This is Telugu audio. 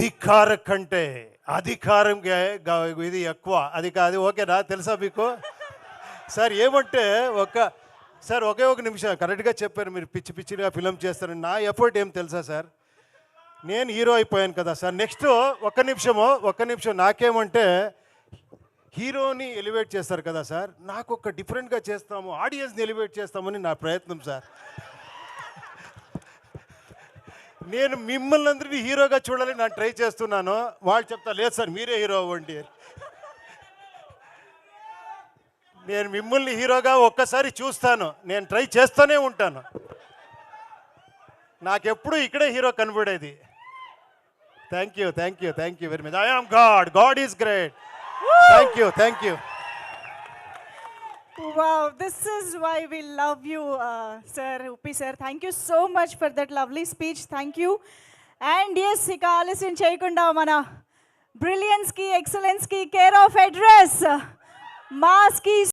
అధికార కంటే అధికారం ఇది ఎక్కువ. అది కాదు, ఓకేనా? తెలుసా మీకు? సార్ ఏమంటే సార్ ఒకే ఒక నిమిషం, కరెక్ట్గా చెప్పారు మీరు. పిచ్చి పిచ్చిగా ఫిలం చేస్తారని. నా ఎఫర్ట్ ఏం తెలుసా సార్? నేను హీరో అయిపోయాను కదా సార్. నెక్స్ట్ ఒక్క నిమిషం నాకేమంటే, హీరోని ఎలివేట్ చేస్తారు కదా సార్, నాకు ఒక డిఫరెంట్గా చేస్తాము, ఆడియన్స్ని ఎలివేట్ చేస్తామని నా ప్రయత్నం సార్. నేను మిమ్మల్ని అందరినీ హీరోగా చూడాలని నేను ట్రై చేస్తున్నాను. వాళ్ళు చెప్తా, లేదు సార్ మీరే హీరో అవ్వండి. నేను మిమ్మల్ని హీరోగా ఒక్కసారి చూస్తాను, నేను ట్రై చేస్తూనే ఉంటాను. నాకెప్పుడు ఇక్కడే హీరో కనబడేది. Thank you very much. I am God is great. Thank you. Wow, this is why we love you, sir, Uppi sir. Thank you so much for that lovely speech. Thank you. And yes, ఇక ఆలస్యం చేయకుండా మన బ్రిలియన్స్ కి, ఎక్సలెన్స్ కి కేర్ ఆఫ్ అడ్రస్ మాస్ కి